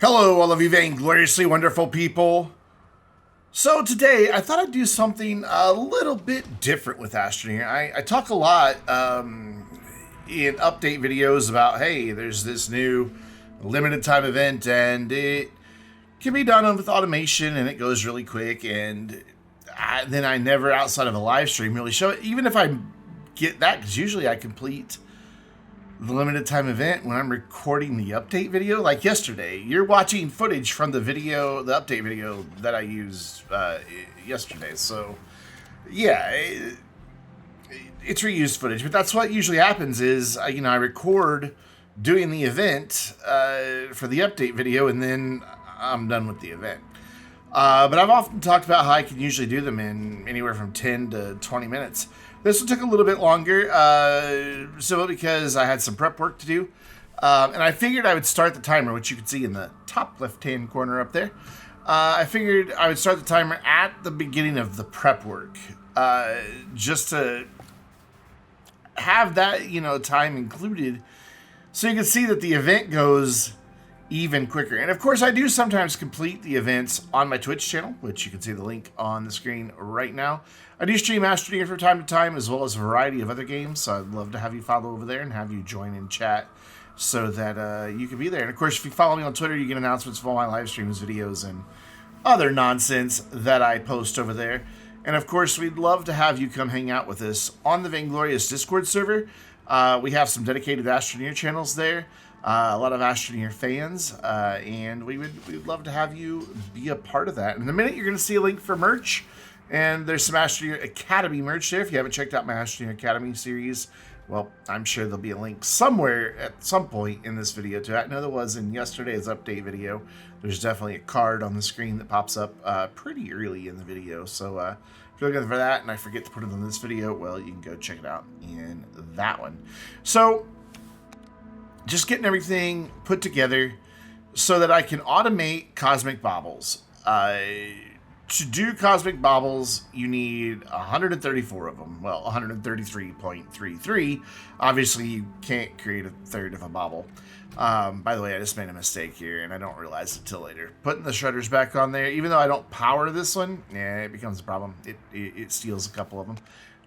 Hello, all of you vaingloriously wonderful people. So today, I thought I'd do something a little bit different with Astroneer. I talk a lot in update videos about, hey, there's this new limited time event, and it can be done with automation, and it goes really quick, and then I never, outside of a live stream, really show it. Even if I get that, because usually I complete the limited time event when I'm recording the update video. Like yesterday, you're watching footage from the video, the update video that I used yesterday. So yeah, it's reused footage, but that's what usually happens is, I record doing the event for the update video, and then I'm done with the event. But I've often talked about how I can usually do them in anywhere from 10 to 20 minutes. This one took a little bit longer, simply because I had some prep work to do. And I figured I would start the timer, which you can see in the top left-hand corner up there. I figured I would start the timer at the beginning of the prep work, just to have that, time included, so you can see that the event goes even quicker. And of course, I do sometimes complete the events on my Twitch channel, which you can see the link on the screen right now. I do stream Astroneer from time to time, as well as a variety of other games, so I'd love to have you follow over there and have you join in chat so that you can be there. And of course, if you follow me on Twitter, you get announcements of all my live streams, videos, and other nonsense that I post over there. And of course, we'd love to have you come hang out with us on the Vainglorious Discord server. We have some dedicated Astroneer channels there. A lot of Astroneer fans, and we'd love to have you be a part of that. In a minute, you're going to see a link for merch, and there's some Astroneer Academy merch there. If you haven't checked out my Astroneer Academy series, well, I'm sure there'll be a link somewhere at some point in this video to that. I know there was in yesterday's update video. There's definitely a card on the screen that pops up pretty early in the video. So if you're looking for that and I forget to put it in this video, well, you can go check it out in that one. So just getting everything put together so that I can automate Cosmic Baubles. To do Cosmic Baubles, you need 134 of them. Well, 133.33. Obviously, you can't create a third of a bauble. By the way, I just made a mistake here, and I don't realize it till later. Putting the shredders back on there, even though I don't power this one, it becomes a problem. It steals a couple of them.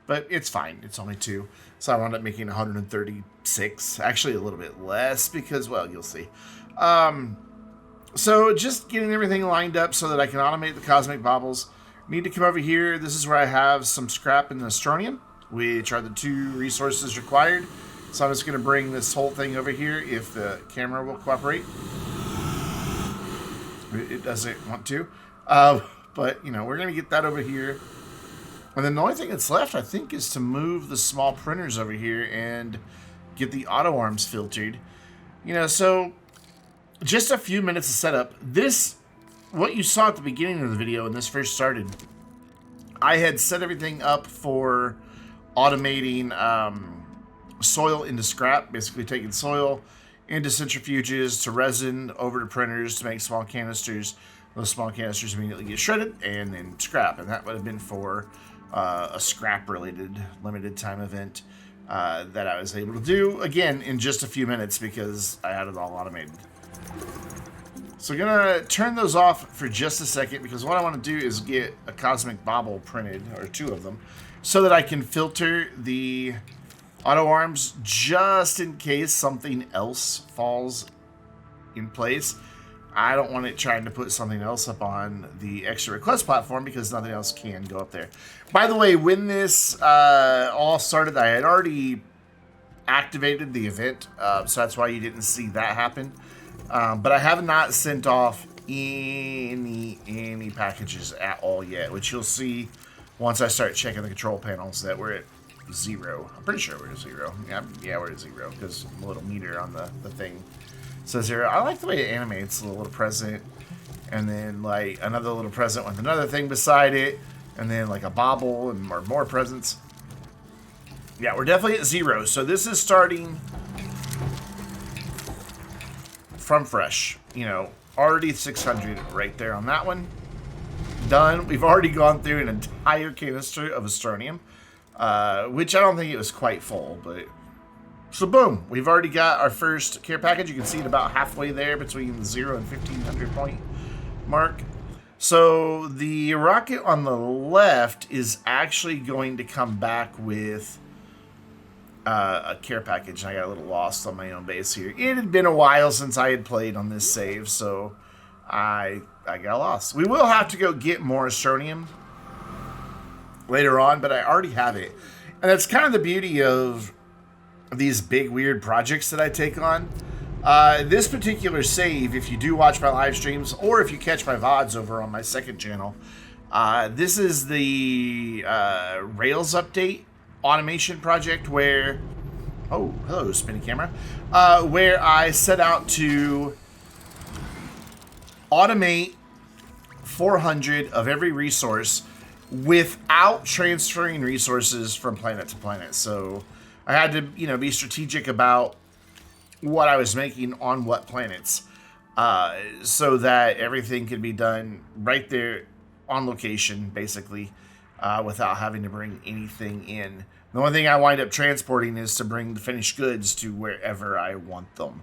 But it's fine. It's only 2. So I wound up making 136. Actually, a little bit less because, well, you'll see. So just getting everything lined up so that I can automate the Cosmic Baubles. Need to come over here. This is where I have some scrap and Astronium, which are the 2 resources required. So I'm just going to bring this whole thing over here if the camera will cooperate. It doesn't want to. But, we're going to get that over here. And then the only thing that's left, I think, is to move the small printers over here and get the auto arms filtered. So just a few minutes of setup. What you saw at the beginning of the video when this first started, I had set everything up for automating soil into scrap, basically taking soil into centrifuges to resin over to printers to make small canisters. Those small canisters immediately get shredded and then scrap, and that would have been for a scrap-related limited time event that I was able to do, again, in just a few minutes because I had it all automated. So I'm going to turn those off for just a second because what I want to do is get a Cosmic Bauble printed, or 2 of them, so that I can filter the auto arms just in case something else falls in place. I don't want it trying to put something else up on the extra request platform because nothing else can go up there. By the way, when this all started, I had already activated the event, so that's why you didn't see that happen. But I have not sent off any packages at all yet, which you'll see once I start checking the control panels that we're at 0. I'm pretty sure we're at 0. Yeah, we're at 0 because the little meter on the thing says 0. I like the way it animates the little present, and then like another little present with another thing beside it, and then like a bauble and more presents. Yeah, we're definitely at 0. So this is starting from fresh. Already 600 right there on that one. Done. We've already gone through an entire canister of Astronium, which I don't think it was quite full, but So boom, we've already got our first care package. You can see it about halfway there between the 0 and 1500 point mark. So the rocket on the left is actually going to come back with a care package. I got a little lost on my own base here. It had been a while since I had played on this save, so I got lost. We will have to go get more Astronium later on, but I already have it. And that's kind of the beauty of these big weird projects that I take on. This particular save, if you do watch my live streams or if you catch my VODs over on my second channel, this is the Rails update automation project where, oh, hello, spinning camera, where I set out to automate 400 of every resource without transferring resources from planet to planet. So I had to, be strategic about what I was making on what planets, so that everything could be done right there on location, basically, without having to bring anything in. The only thing I wind up transporting is to bring the finished goods to wherever I want them.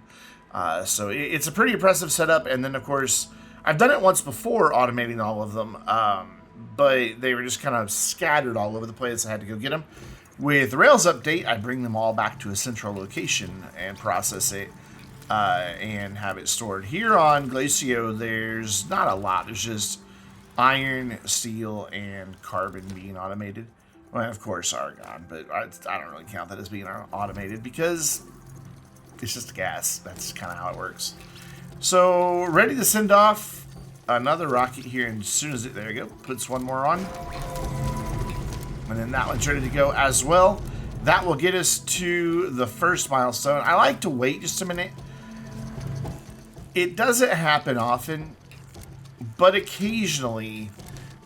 So it's a pretty impressive setup. And then, of course, I've done it once before, automating all of them, but they were just kind of scattered all over the place. I had to go get them. With the Rails update, I bring them all back to a central location and process it and have it stored. Here on Glacio, there's not a lot. There's just iron, steel, and carbon being automated. Well, and of course, argon, but I don't really count that as being automated because it's just gas. That's kind of how it works. So, ready to send off another rocket here, and as soon as there we go, puts one more on. And then that one's ready to go as well. That will get us to the first milestone. I like to wait just a minute. It doesn't happen often, but occasionally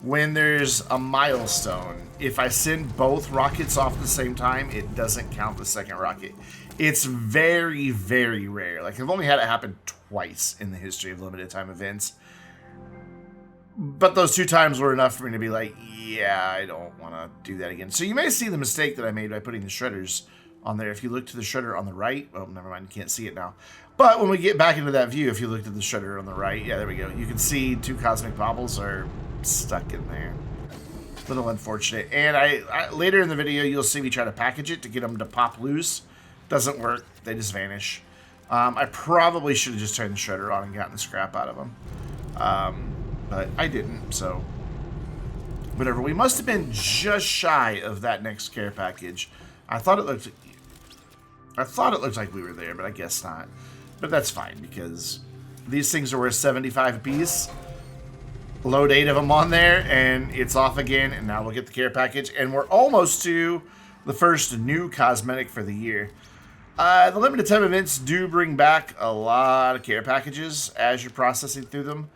when there's a milestone, if I send both rockets off at the same time, it doesn't count the second rocket. It's very, very rare. Like, I've only had it happen twice in the history of limited time events. But those 2 times were enough for me to be like, yeah, I don't want to do that again. So you may see the mistake that I made by putting the shredders on there. If you look to the shredder on the right, oh, never mind, you can't see it now. But when we get back into that view, if you looked at the shredder on the right, yeah, there we go. You can see 2 Cosmic Baubles are stuck in there. A little unfortunate. And I later in the video, you'll see me try to package it to get them to pop loose. Doesn't work. They just vanish. I probably should have just turned the shredder on and gotten the scrap out of them. But I didn't, so whatever. We must have been just shy of that next care package. I thought it looked like we were there, but I guess not. But that's fine because these things are worth 75 apiece. Load 8 of them on there, and it's off again. And now we'll get the care package, and we're almost to the first new cosmetic for the year. The limited time events do bring back a lot of care packages as you're processing through them.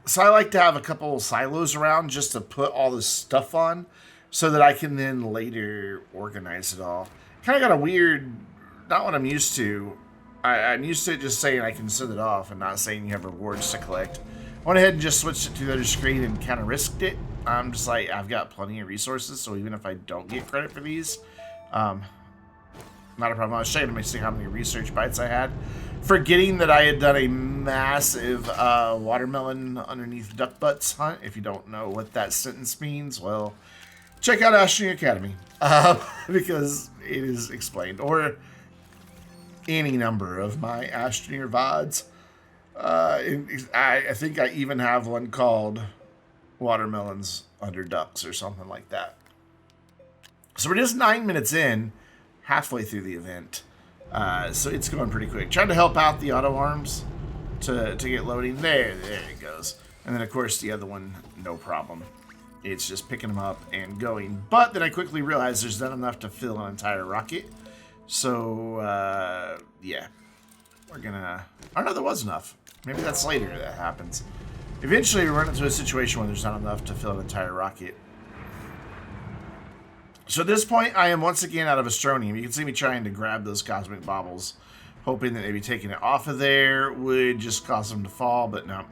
So I like to have a couple silos around just to put all this stuff on so that I can then later organize it all. Kind of got a weird, not what I'm used to. I'm used to just saying I can send it off and not saying you have rewards to collect. I went ahead and just switched it to the other screen and kind of risked it. I'm just like, I've got plenty of resources, so even if I don't get credit for these, not a problem. I was checking to see how many research bites I had, forgetting that I had done a massive watermelon underneath duck butts hunt. If you don't know what that sentence means, well, check out Astroneer Academy because it is explained, or any number of my Astroneer VODs. I think I even have one called Watermelons Under Ducks or something like that. So we're just 9 minutes in, halfway through the event. So it's going pretty quick. Trying to help out the auto arms to get loading. There it goes. And then, of course, the other one, no problem. It's just picking them up and going. But then I quickly realized there's not enough to fill an entire rocket. So, yeah. We're gonna... Oh, no, there was enough. Maybe that's later that happens. Eventually, we run into a situation where there's not enough to fill an entire rocket. So at this point, I am once again out of Astronium. You can see me trying to grab those Cosmic Baubles, hoping that maybe taking it off of there would just cause them to fall, but no.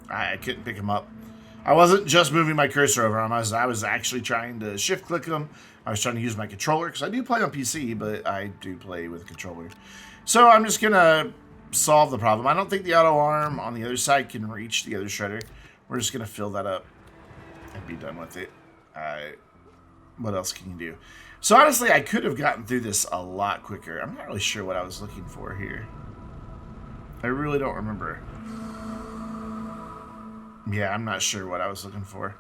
I couldn't pick them up. I wasn't just moving my cursor over them. I was actually trying to shift-click them, I was trying to use my controller because I do play on PC, but I do play with a controller. So I'm just going to solve the problem. I don't think the auto arm on the other side can reach the other shredder. We're just going to fill that up and be done with it. What else can you do? So honestly, I could have gotten through this a lot quicker. I'm not really sure what I was looking for here. I really don't remember. Yeah, I'm not sure what I was looking for.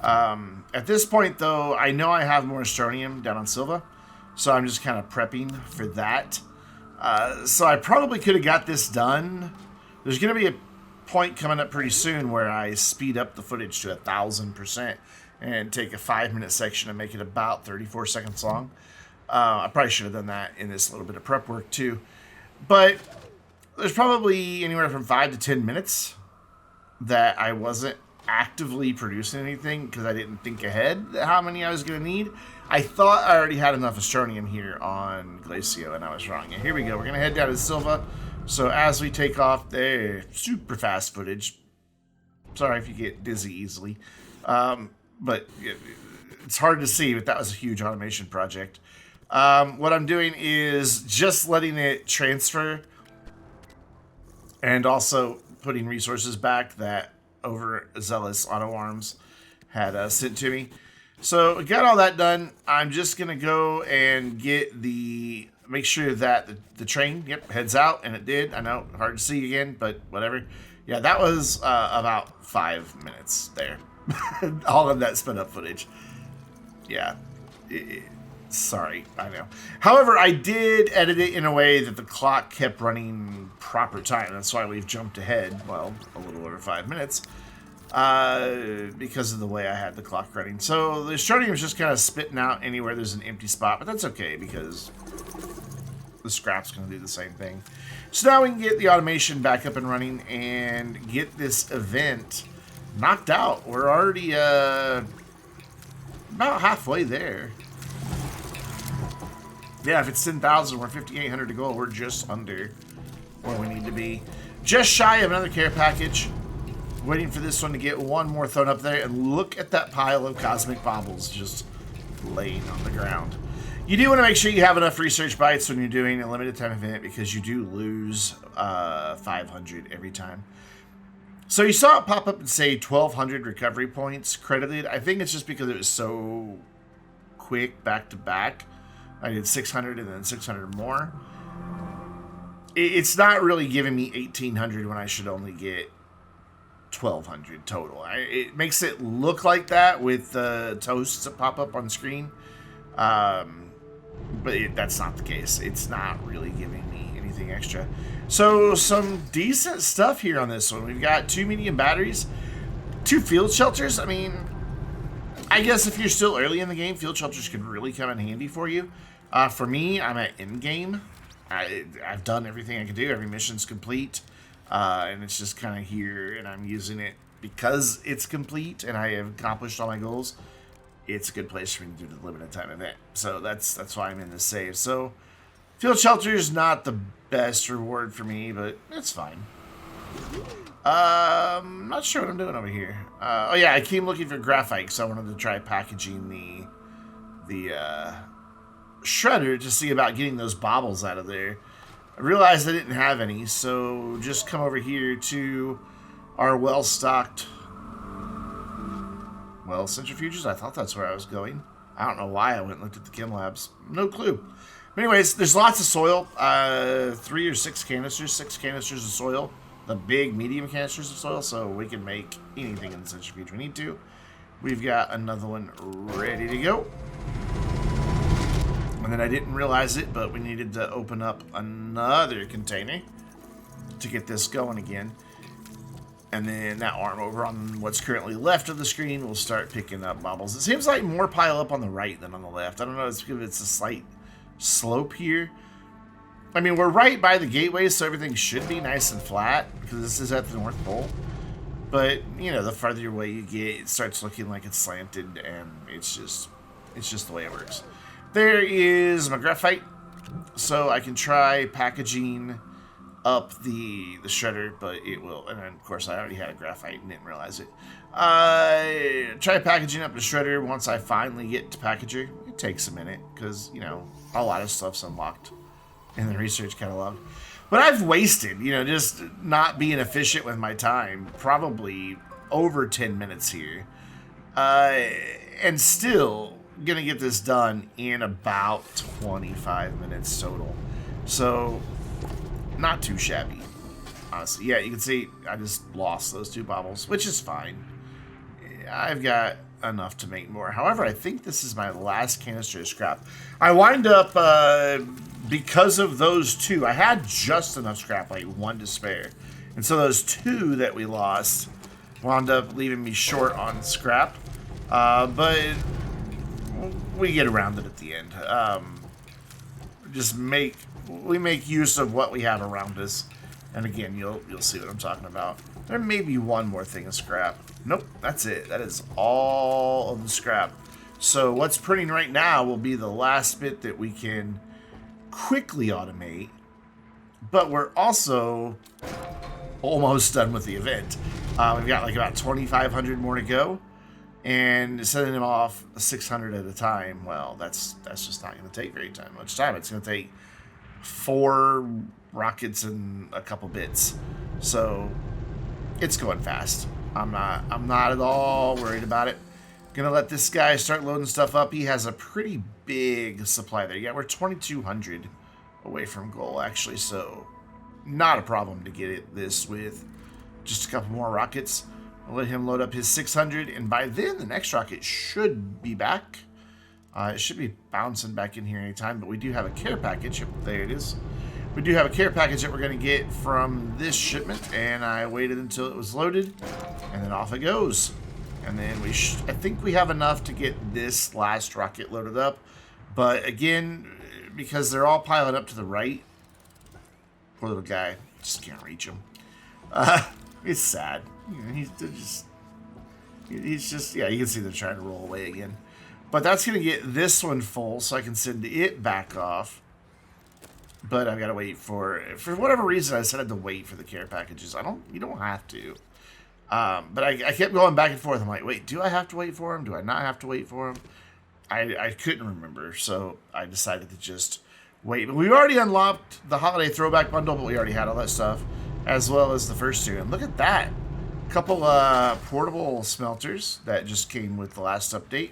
At this point, though, I know I have more Astronium down on Silva, so I'm just kind of prepping for that. So I probably could have got this done. There's going to be a point coming up pretty soon where I speed up the footage to 1,000% and take a 5-minute section and make it about 34 seconds long. I probably should have done that in this little bit of prep work too. But there's probably anywhere from 5 to 10 minutes that I wasn't actively producing anything because I didn't think ahead how many I was going to need. I thought I already had enough Astronium here on Glacio, and I was wrong. And here we go. We're going to head down to Silva. So as we take off there, super fast footage. Sorry if you get dizzy easily. But it's hard to see, but that was a huge automation project. What I'm doing is just letting it transfer and also putting resources back that overzealous auto arms had sent to me. So we got all that done. I'm just going to go and make sure that the train, heads out, and it did. I know, hard to see again, but whatever. Yeah, that was about 5 minutes there. All of that sped up footage. Yeah. Sorry, I know. However, I did edit it in a way that the clock kept running proper time. That's why we've jumped ahead, well, a little over 5 minutes. Because of the way I had the clock running. So the Astronium is just kind of spitting out anywhere there's an empty spot, but that's okay because the scrap's going to do the same thing. So now we can get the automation back up and running and get this event knocked out. We're already about halfway there. Yeah, if it's 10,000, we're 5,800 to go. We're just under where we need to be. Just shy of another care package. Waiting for this one to get one more thrown up there. And look at that pile of Cosmic Baubles just laying on the ground. You do want to make sure you have enough research bites when you're doing a limited time event because you do lose 500 every time. So you saw it pop up and say 1,200 recovery points credited. I think it's just because it was so quick back to back. I did 600 and then 600 more. It's not really giving me 1,800 when I should only get 1,200 total. It makes it look like that with the toasts that pop up on screen. But that's not the case. It's not really giving me anything extra. So some decent stuff here on this one. We've got 2 medium batteries, 2 field shelters. I mean, I guess if you're still early in the game, field shelters can really come in handy for you. For me, I'm at end game. I've done everything I can do. Every mission's complete. And it's just kind of here, and I'm using it because it's complete and I have accomplished all my goals. It's a good place for me to do the limited time event. So that's why I'm in this save. So field shelter is not the best reward for me, but it's fine. Not sure what I'm doing over here. Oh yeah, I came looking for graphite because I wanted to try packaging the shredder to see about getting those baubles out of there. I realized I didn't have any, so just come over here to our well-stocked centrifuges. I thought that's where I was going. I don't know why I went and looked at the chem labs. No clue. But anyways, there's lots of soil. 3 or 6 canisters. 6 canisters of soil. The big, medium canisters of soil, so we can make anything in the centrifuge we need to. We've got another one ready to go. And then I didn't realize it, but we needed to open up another container to get this going again. And then that arm over on what's currently left of the screen will start picking up baubles. It seems like more pile up on the right than on the left. I don't know if it's a slight slope here. I mean, we're right by the gateway, so everything should be nice and flat because this is at the North Pole. But, you know, the farther away you get, it starts looking like it's slanted, and it's just the way it works. There is my graphite, so I can try packaging up the shredder, but it will, and then of course I already had a graphite and didn't realize it. Try packaging up the shredder once I finally get to packager. It takes a minute because, you know, a lot of stuff's unlocked in the research catalog. But I've wasted, you know, just not being efficient with my time, probably over 10 minutes here. And still gonna get this done in about 25 minutes total. So, not too shabby, honestly. Yeah, you can see I just lost those 2 baubles, which is fine. I've got enough to make more. However, I think this is my last canister of scrap. I wind up, because of those 2, I had just enough scrap, like 1 to spare. And so those 2 that we lost wound up leaving me short on scrap. But we get around it at the end. We make use of what we have around us. And again, you'll see what I'm talking about. There may be one more thing of scrap. Nope, that's it. That is all of the scrap. So what's printing right now will be the last bit that we can quickly automate. But we're also almost done with the event. We've got like about 2,500 more to go. And sending them off 600 at a time, well, that's just not going to take very much time. It's going to take 4 rockets and a couple bits. So it's going fast. I'm not at all worried about it. Gonna let this guy start loading stuff up. He has a pretty big supply there. Yeah, we're 2,200 away from goal actually, so not a problem to get this with just a couple more rockets. I'll let him load up his 600, and by then the next rocket should be back. It should be bouncing back in here anytime, but we do have a care package. There it is. We do have a care package that we're going to get from this shipment, and I waited until it was loaded, and then off it goes. And then I think we have enough to get this last rocket loaded up, but again, because they're all piling up to the right, poor little guy, just can't reach him. It's sad. You know, he's just, yeah, you can see they're trying to roll away again. But that's going to get this one full, so I can send it back off. But I've got to wait for whatever reason, I said I had to wait for the care packages. You don't have to. But I kept going back and forth. I'm like, wait, do I have to wait for them? Do I not have to wait for them? I couldn't remember, so I decided to just wait. But we already unlocked the Holiday Throwback Bundle, but we already had all that stuff, as well as the first 2. And look at that. A couple portable smelters that just came with the last update.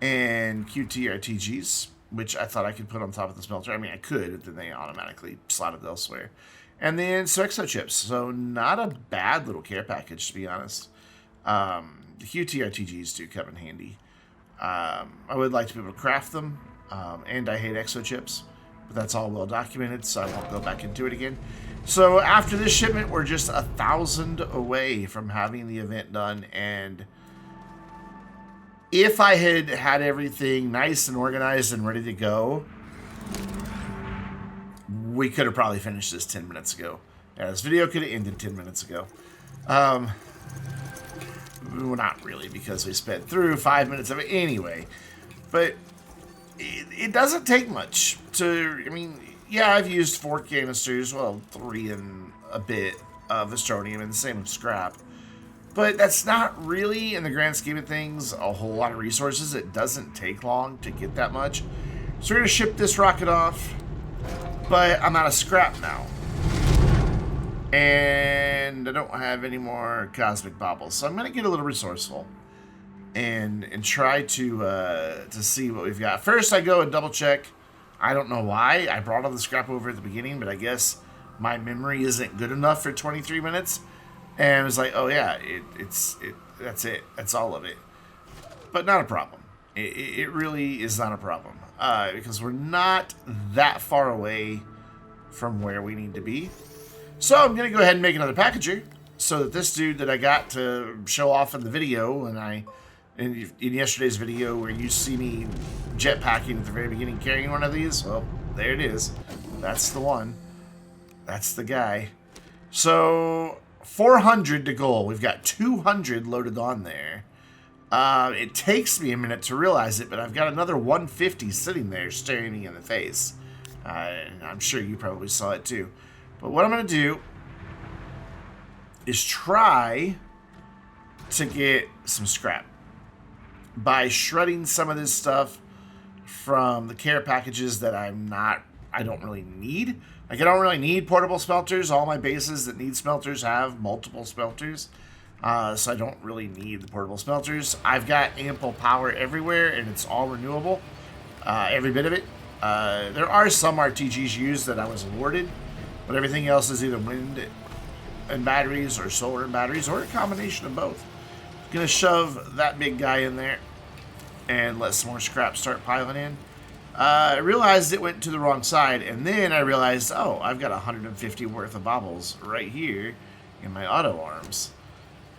And QTRTGs, which I thought I could put on top of the smelter. I mean, I could, but then they automatically slotted elsewhere. And then some exo chips. So not a bad little care package, to be honest. The QTRTGs do come in handy. I would like to be able to craft them. And I hate exo chips. But that's all well documented, so I won't go back into it again. So after this shipment, we're just 1,000 away from having the event done. And if I had everything nice and organized and ready to go, we could have probably finished this 10 minutes ago. Yeah, this video could have ended 10 minutes ago. Well, not really, because we sped through 5 minutes of it anyway. But it doesn't take much to, I mean, yeah, I've used 4 canisters, well, 3 and a bit of Astronium, and the same with scrap. But that's not really, in the grand scheme of things, a whole lot of resources. It doesn't take long to get that much. So we're going to ship this rocket off, but I'm out of scrap now. And I don't have any more Cosmic Baubles, so I'm going to get a little resourceful and try to see what we've got. First, I go and double check. I don't know why. I brought all the scrap over at the beginning, but I guess my memory isn't good enough for 23 minutes. And it was like, oh yeah, that's it. That's all of it. But not a problem. It really is not a problem. Because we're not that far away from where we need to be. So I'm going to go ahead and make another packager. So that this dude that I got to show off in the video, and in yesterday's video where you see me jetpacking at the very beginning carrying one of these, well, there it is. That's the one. That's the guy. So 400 to goal. We've got 200 loaded on there. It takes me a minute to realize it, but I've got another 150 sitting there staring me in the face. I'm sure you probably saw it too. But what I'm going to do is try to get some scrap by shredding some of this stuff from the care packages that I don't really need. Like, I don't really need portable smelters. All my bases that need smelters have multiple smelters. So I don't really need the portable smelters. I've got ample power everywhere, and it's all renewable. Every bit of it. There are some RTGs used that I was awarded, but everything else is either wind and batteries or solar and batteries, or a combination of both. I'm going to shove that big guy in there and let some more scrap start piling in. I realized it went to the wrong side, and then I realized, oh, I've got 150 worth of baubles right here in my auto arms.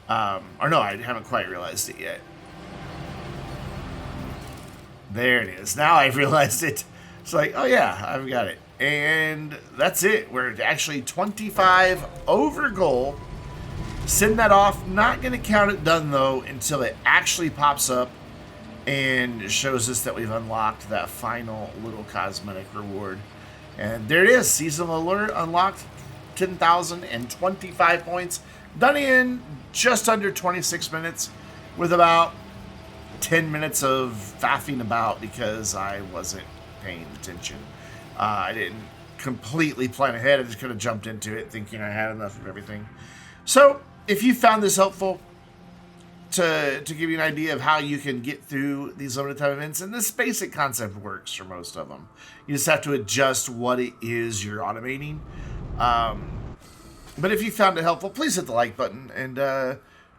Or no, I haven't quite realized it yet. There it is. Now I've realized it. It's like, oh yeah, I've got it. And that's it. We're actually 25 over goal. Send that off. Not going to count it done, though, until it actually pops up and shows us that we've unlocked that final little cosmetic reward. And there it is. Seasonal Allure unlocked. 10,025 points. Done in just under 26 minutes with about 10 minutes of faffing about because I wasn't paying attention. I didn't completely plan ahead. I just kind of jumped into it thinking I had enough of everything. So if you found this helpful to give you an idea of how you can get through these limited time events, and this basic concept works for most of them. You just have to adjust what it is you're automating. But if you found it helpful, please hit the like button and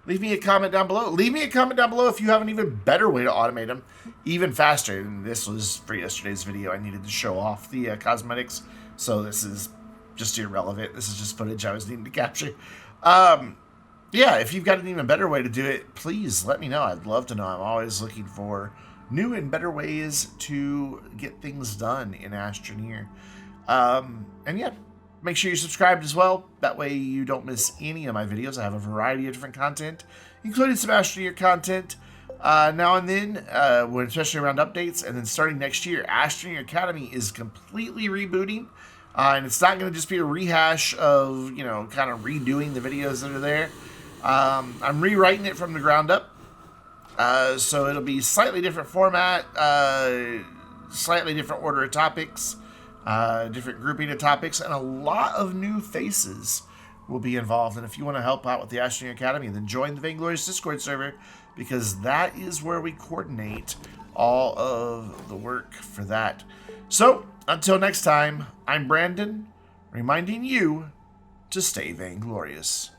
leave me a comment down below. Leave me a comment down below if you have an even better way to automate them even faster. And this was for yesterday's video. I needed to show off the cosmetics, so this is just irrelevant. This is just footage I was needing to capture. Yeah, if you've got an even better way to do it, please let me know. I'd love to know. I'm always looking for new and better ways to get things done in Astroneer. And yeah, make sure you're subscribed as well. That way you don't miss any of my videos. I have a variety of different content, including some Astroneer content now and then, especially around updates. And then starting next year, Astroneer Academy is completely rebooting. And it's not going to just be a rehash of, kind of redoing the videos that are there. I'm rewriting it from the ground up. So it'll be slightly different format, slightly different order of topics, different grouping of topics, and a lot of new faces will be involved. And if you want to help out with the Astroneer Academy, then join the Vainglorious Discord server, because that is where we coordinate all of the work for that. So until next time, I'm Brandon, reminding you to stay vainglorious.